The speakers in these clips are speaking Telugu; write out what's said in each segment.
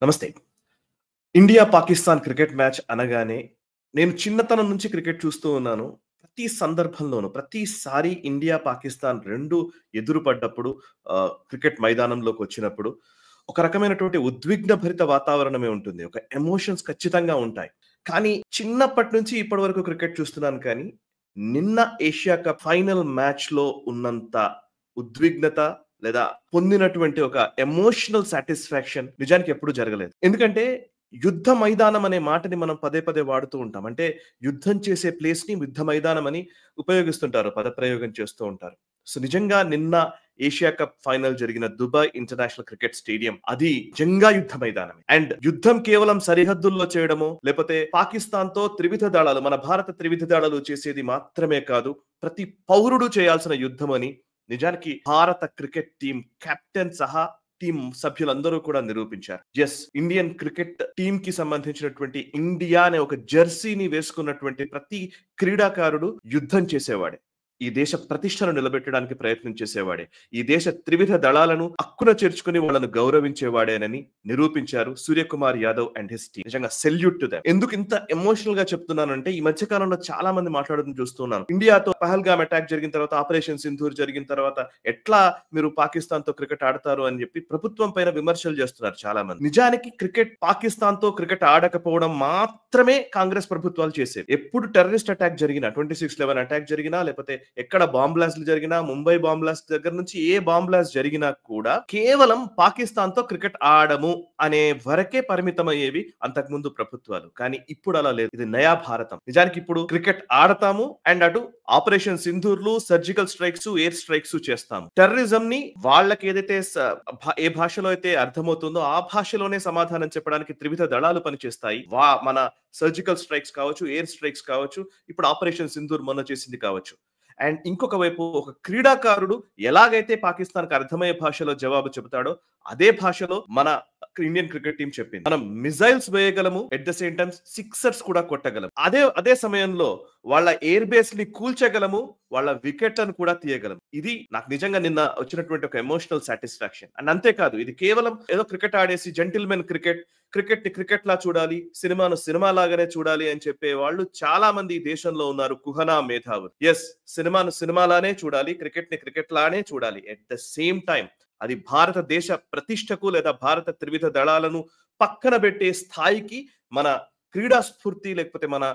నమస్తే. ఇండియా, పాకిస్తాన్ క్రికెట్ మ్యాచ్ అనగానే నేను చిన్నతనం నుంచి క్రికెట్ చూస్తూ ఉన్నాను. ప్రతి సందర్భంలోనూ, ప్రతిసారి ఇండియా, పాకిస్తాన్ 2 ఎదురు పడ్డప్పుడు క్రికెట్ మైదానంలోకొచ్చినప్పుడు ఒక రకమైనటువంటి ఉద్విగ్న భరిత వాతావరణమే ఉంటుంది. ఒక ఎమోషన్స్ ఖచ్చితంగా ఉంటాయి. కానీ చిన్నప్పటి నుంచి ఇప్పటి వరకు క్రికెట్ చూస్తున్నాను కానీ, నిన్న ఏషియా కప్ ఫైనల్ మ్యాచ్‌లో ఉన్నంత ఉద్విగ్నత లేదా పొందినటువంటి ఒక ఎమోషనల్ సాటిస్ఫాక్షన్ నిజానికి ఎప్పుడు జరగలేదు. ఎందుకంటే యుద్ధ మైదానం అనే మాటని మనం పదే పదే వాడుతూ ఉంటాం. అంటే యుద్ధం చేసే ప్లేస్‌ని యుద్ధ మైదానం అని ఉపయోగిస్తుంటారు. పదప్రయోగం చేస్తూ ఉంటారు. సో నిజంగా నిన్న ఏషియా కప్ ఫైనల్ జరిగిన దుబాయ్ ఇంటర్నేషనల్ క్రికెట్ స్టేడియం అది నిజంగా యుద్ధ మైదానమే. అండ్ యుద్ధం కేవలం సరిహద్దుల్లో చేయడమో లేకపోతే పాకిస్తాన్‌తో త్రివిధ దళాలు మన భారత త్రివిధ దళాలు చేసేది మాత్రమే కాదు. ప్రతి పౌరుడు చేయాల్సిన యుద్ధం అని నిజానికి భారత క్రికెట్ టీమ్ కెప్టెన్ సహా టీమ్ సభ్యులందరూ కూడా నిరూపించారు. యెస్, ఇండియన్ క్రికెట్ టీమ్ కి సంబంధించినటువంటి ఇండియా అనే ఒక జెర్సీని వేసుకున్నటువంటి ప్రతి క్రీడాకారుడు యుద్ధం చేసేవాడే. ఈ దేశ ప్రతిష్టను నిలబెట్టడానికి ప్రయత్నం చేసేవాడే. ఈ దేశ త్రివిధ దళాలను హక్కున చేర్చుకుని వాళ్ళను గౌరవించేవాడేనని నిరూపించారు Suryakumar Yadav and his team. నిజంగా సెల్యూట్ టు దెమ్. ఎందుకు ఇంత ఎమోషనల్ గా చెప్తున్నానంటే ఈ మధ్య కాలంలో చాలా మంది మాట్లాడడం చూస్తున్నాను. ఇండియాతో పహల్గామ్ అటాక్ జరిగిన తర్వాత, ఆపరేషన్ సింధూర్ జరిగిన తర్వాత ఎట్లా మీరు పాకిస్తాన్ తో క్రికెట్ ఆడతారు అని చెప్పి ప్రభుత్వం పైన విమర్శలు చేస్తున్నారు చాలా మంది. నిజానికి క్రికెట్ పాకిస్తాన్ తో క్రికెట్ ఆడకపోవడం మాత్రమే కాంగ్రెస్ ప్రభుత్వాలు చేసేది. ఎప్పుడు టెర్రరిస్ట్ అటాక్ జరిగినా, 26/11 అటాక్ జరిగినా, లేకపోతే ఎక్కడ బాంబ్ బ్లాస్ట్లు జరిగినా, ముంబై బాంబ్ బ్లాస్ట్ దగ్గర నుంచి ఏ బాంబ్ బ్లాస్ట్ జరిగినా కూడా కేవలం పాకిస్తాన్ తో క్రికెట్ ఆడము అనే వరకే పరిమితమయ్యేవి అంతకుముందు ప్రభుత్వాలు. కానీ ఇప్పుడు అలా లేదు. ఇది నయా భారతం. నిజానికి ఇప్పుడు క్రికెట్ ఆడతాము అండ్ అటు ఆపరేషన్ సింధూర్లు, సర్జికల్ స్ట్రైక్స్, ఎయిర్ స్ట్రైక్స్ చేస్తాము. టెర్రరిజం ని వాళ్ళకి ఏదైతే ఏ భాషలో అయితే అర్థమవుతుందో ఆ భాషలోనే సమాధానం చెప్పడానికి త్రివిధ దళాలు పనిచేస్తాయి. మన సర్జికల్ స్ట్రైక్స్ కావచ్చు, ఎయిర్ స్ట్రైక్స్ కావచ్చు, ఇప్పుడు ఆపరేషన్ సింధూర్ మొన్న చేసింది కావచ్చు. అండ్ ఇంకొక వైపు ఒక క్రీడాకారుడు ఎలాగైతే పాకిస్తాన్‌కి అర్థమయ్యే భాషలో జవాబు చెబుతాడో అదే భాషలో మన ఇండియన్ క్రికెట్ టీం చెప్పింది. మనం మిసైల్స్ వేయగలము, at the same time sixers కూడా కొట్టగలము. అదే సమయంలో వాళ్ళ ఎయిర్ బేస్ ని కూల్చగలము, వాళ్ళ వికెట్లను కూడా తీయగలము. ఇది నాకు నిజంగా నిన్న వచ్చినటువంటి ఒక ఎమోషనల్ సాటిస్ఫాక్షన్. అండ్ అంతేకాదు, ఇది కేవలం ఏదో క్రికెట్ ఆడేసి జెంటిల్మెన్ క్రికెట్ ని క్రికెట్ లా చూడాలి, సినిమాను సినిమా లాగానే చూడాలి అని చెప్పే వాళ్ళు చాలా మంది ఈ దేశంలో ఉన్నారు. కుహనా మేధావులు. ఎస్, సినిమాను సినిమాలానే చూడాలి, క్రికెట్ ని క్రికెట్ లానే చూడాలి. ఎట్ ద సేమ్ టైం అది భారతదేశ ప్రతిష్టకు లేదా భారత త్రివిధ దళాలను పక్కన పెట్టే స్థాయికి మన క్రీడా స్ఫూర్తి లేకపోతే మన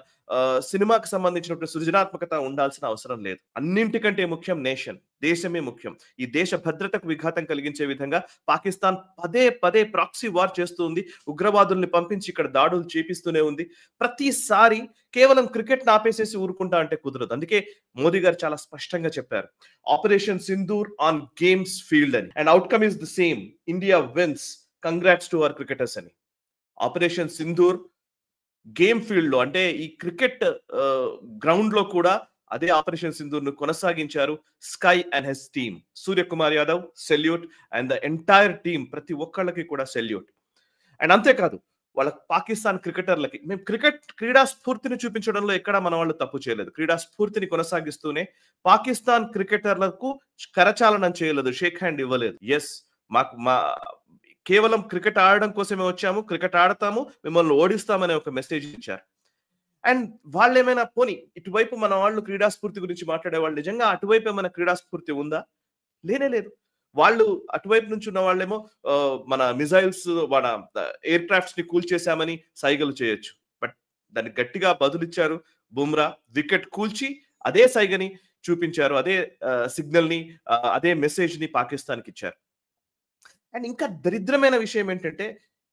సినిమాకి సంబంధించినటువంటి సృజనాత్మకత ఉండాల్సిన అవసరం లేదు. అన్నింటికంటే ముఖ్యం నేషన్, దేశమే ముఖ్యం. ఈ దేశ భద్రతకు విఘాతం కలిగించే విధంగా పాకిస్తాన్ పదే పదే ప్రాక్సీ వార్ చేస్తుంది. ఉగ్రవాదుల్ని పంపించి ఇక్కడ దాడులు చేపిస్తూనే ఉంది. ప్రతిసారి కేవలం క్రికెట్ ఆపేసేసి ఊరుకుంటా అంటే కుదరదు. అందుకే మోదీ గారు చాలా స్పష్టంగా చెప్పారు, operation Sindoor on games field అని. And outcome is the same, India wins, congrats to our cricketers అని. ఆపరేషన్ సింధూర్ గేమ్ ఫీల్డ్ లో అంటే ఈ క్రికెట్ గ్రౌండ్ లో కూడా అదే ఆపరేషన్ సింధూర్ ను కొనసాగించారు sky and his team. Suryakumar Yadav salute, and the entire team, ప్రతి ఒక్కళ్ళకి కూడా సెల్యూట్. అండ్ అంతేకాదు, వాళ్ళ పాకిస్తాన్ క్రికెటర్లకి మేము క్రీడా స్ఫూర్తిని చూపించడంలో ఎక్కడ మన వాళ్ళు తప్పు చేయలేదు. క్రీడా స్ఫూర్తిని కొనసాగిస్తూనే పాకిస్తాన్ క్రికెటర్లకు కరచాలనం చేయలేదు, షేక్ హ్యాండ్ ఇవ్వలేదు. ఎస్, మా కేవలం క్రికెట్ ఆడడం కోసమే వచ్చాము, క్రికెట్ ఆడతాము, మిమ్మల్ని ఓడిస్తామనే ఒక మెసేజ్ ఇచ్చారు. అండ్ వాళ్ళు ఏమైనా పోనీ ఇటువైపు మన వాళ్ళు క్రీడా స్ఫూర్తి గురించి మాట్లాడే వాళ్ళు నిజంగా అటువైపు ఏమైనా క్రీడా స్ఫూర్తి ఉందా? లేనే లేదు. వాళ్ళు అటువైపు నుంచి ఉన్న వాళ్ళేమో మన మిజైల్స్, మన ఎయిర్ క్రాఫ్ట్స్ ని కూల్చేశామని సైగలు చేయొచ్చు. బట్ దానికి గట్టిగా బదులిచ్చారు బుమ్రా. వికెట్ కూల్చి అదే సైగని చూపించారు, అదే సిగ్నల్ ని, అదే మెసేజ్ ని పాకిస్తాన్కి ఇచ్చారు. అండ్ ఇంకా దరిద్రమైన విషయం ఏంటంటే,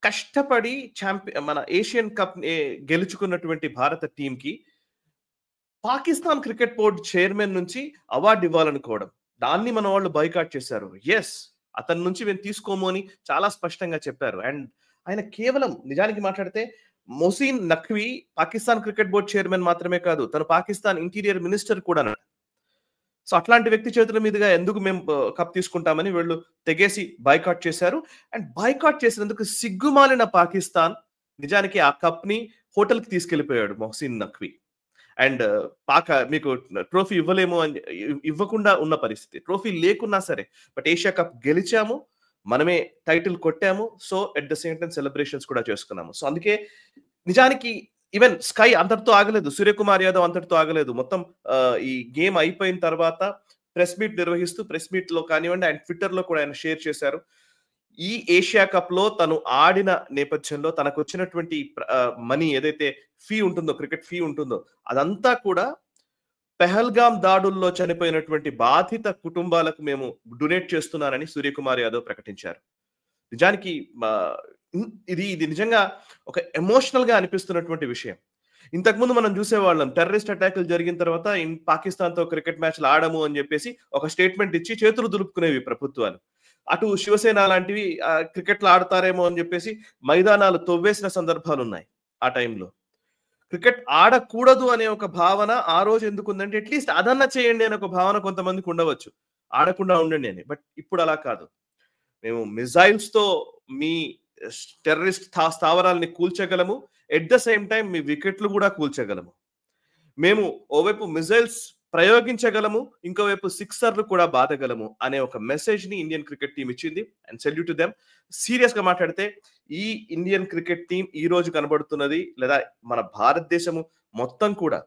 కష్టపడి మన ఏషియన్ కప్ గెలుచుకున్నటువంటి భారత టీమ్ కి పాకిస్తాన్ క్రికెట్ బోర్డ్ చైర్మన్ నుంచి అవార్డు ఇవ్వాలనుకోవడం, దాన్ని మన వాళ్ళు బైకాట్ చేశారు. ఎస్, అతని నుంచి మేము తీసుకోము అని చాలా స్పష్టంగా చెప్పారు. అండ్ ఆయన కేవలం నిజానికి మాట్లాడితే Mohsin Naqvi Pakistan cricket board chairman మాత్రమే కాదు, తను పాకిస్తాన్ ఇంటీరియర్ మినిస్టర్ కూడా. సో అట్లాంటి వ్యక్తి చేతుల మీదుగా ఎందుకు మేము కప్ తీసుకుంటామని వీళ్ళు తెగేసి బాయ్కాట్ చేశారు. అండ్ బాయ్కాట్ చేసినందుకు సిగ్గుమాలిన పాకిస్తాన్ నిజానికి ఆ కప్ ని హోటల్ కి తీసుకెళ్లిపోయాడు మొహసిన్ నఖ్వీ. అండ్ మీకు ట్రోఫీ ఇవ్వలేము అని ఇవ్వకుండా ఉన్న పరిస్థితి. ట్రోఫీ లేకున్నా సరే, బట్ ఏషియా కప్ గెలిచాము, మనమే టైటిల్ కొట్టాము. So, at the same time celebrations కూడా చేసుకున్నాము. సో, అందుకే నిజానికి ఈవెన్ స్కై అంతటితో ఆగలేదు. 'సూర్యకుమార్ యాదవ్' అంతటితో ఆగలేదు. మొత్తం ఈ గేమ్ అయిపోయిన తర్వాత ప్రెస్ మీట్ నిర్వహిస్తూ ప్రెస్ మీట్‌లో కానివ్వండి, ఆయన ట్విట్టర్‌లో కూడా ఆయన షేర్ చేశారు. ఈ ఏషియా కప్‌లో తను ఆడిన నేపథ్యంలో తనకొచ్చినటువంటి మనీ ఏదైతే ఫీ ఉంటుందో, క్రికెట్ ఫీ ఉంటుందో అదంతా కూడా పెహల్గాం దాడుల్లో చనిపోయినటువంటి బాధిత కుటుంబాలకు మేము డొనేట్ చేస్తున్నానని 'సూర్యకుమార్ యాదవ్' ప్రకటించారు. నిజానికి ఇది నిజంగా ఒక ఎమోషనల్‌గా అనిపిస్తున్నటువంటి విషయం. ఇంతకుముందు మనం చూసేవాళ్ళం టెర్రరిస్ట్ అటాకులు జరిగిన తర్వాత పాకిస్తాన్‌తో క్రికెట్ మ్యాచ్‌లు ఆడము అని చెప్పేసి ఒక స్టేట్మెంట్ ఇచ్చి చేతులు దులుపుకునేవి ప్రభుత్వాలు. అటు శివసేన లాంటివి క్రికెట్‌లో ఆడతారేమో అని చెప్పేసి మైదానాలు తవ్వేసిన సందర్భాలున్నాయి ఆ టైంలో. క్రికెట్ ఆడకూడదు అనే ఒక భావన ఆ రోజు ఎందుకుందంటే అట్‌లీస్ట్ అదన్నా చేయండి అనే ఒక భావన కొంతమందికి ఉండవచ్చు. ఆడకుండా ఉండండి అని. బట్ ఇప్పుడు అలా కాదు. మేము మిజైల్స్‌తో మీ టెర్రరిస్ట్ స్థావరాల్ని కూల్చగలము. ఎట్ ద సేమ్ టైమ్ మీ వికెట్లు కూడా కూల్చగలము. మేము ఓవైపు మిజైల్స్ ప్రయోగించగలము, ఇంకోవైపు సిక్సర్లు కూడా బాదగలము అనే ఒక మెసేజ్ ని ఇండియన్ క్రికెట్ టీం ఇచ్చింది. And salute to them. Serious గా మాట్లాడితే ఈ ఇండియన్ క్రికెట్ టీం ఈ రోజు కనబడుతున్నది లేదా మన భారతదేశము మొత్తం కూడా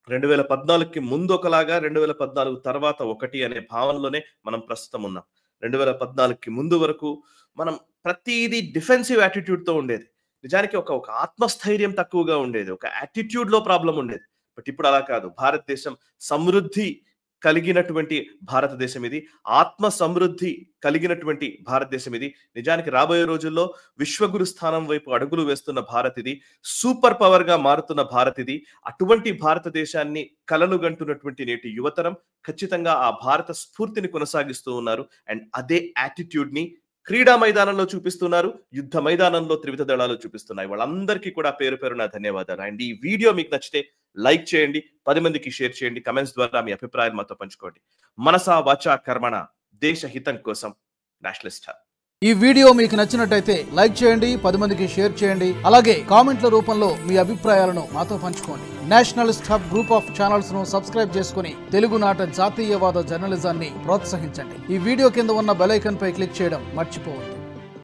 2014కి ముందు ఒకలాగా 2014 తర్వాత ఒకటి అనే భావనలోనే మనం ప్రస్తుతం ఉన్నాం. 2014కి ముందు వరకు మనం ప్రతిదీ డిఫెన్సివ్ యాటిట్యూడ్ తో ఉండేది. నిజానికి ఒక ఆత్మస్థైర్యం తక్కువగా ఉండేది. ఒక యాటిట్యూడ్ లో ప్రాబ్లం ఉండేది. బట్ ఇప్పుడు అలా కాదు. భారతదేశం సమృద్ధి కలిగినటువంటి భారతదేశం ఇది. ఆత్మ సమృద్ధి కలిగినటువంటి భారతదేశం ఇది. నిజానికి రాబోయే రోజుల్లో విశ్వగురు స్థానం వైపు అడుగులు వేస్తున్న భారత్ ఇది. సూపర్ పవర్ గా మారుతున్న భారత్ ఇది. అటువంటి భారతదేశాన్ని కలలుగంటున్నటువంటి నేటి యువతరం ఖచ్చితంగా ఆ భారత స్ఫూర్తిని కొనసాగిస్తూ ఉన్నారు. అండ్ అదే యాటిట్యూడ్ ని క్రీడా మైదానంలో చూపిస్తున్నారు, యుద్ధ మైదానంలో త్రివిధ దళాలు చూపిస్తున్నాయి. వాళ్ళందరికీ కూడా పేరు పేరున ధన్యవాదాలు. అండ్ ఈ వీడియో మీకు నచ్చితే లైక్ చేయండి, 10 మందికి షేర్ చేయండి, కమెంట్స్ ద్వారా మీ అభిప్రాయాలు మాతో పంచుకోండి. మనసా వాచా కర్మణ దేశ హితం కోసం నేషనలిస్ట్ హబ్. ఈ వీడియో మీకు నచ్చినట్టయితే లైక్ చేయండి, 10 మందికి షేర్ చేయండి. అలాగే కామెంట్ల రూపంలో మీ అభిప్రాయాలను మాతో పంచుకోండి. Nationalist hub group of channels ను సబ్స్క్రైబ్ చేసుకుని తెలుగునాట జాతీయవాద జర్నలిజాన్ని ప్రోత్సహించండి. ఈ వీడియో కింద ఉన్న బెల్ ఐకాన్ పై క్లిక్ చేయడం మర్చిపోవద్దు.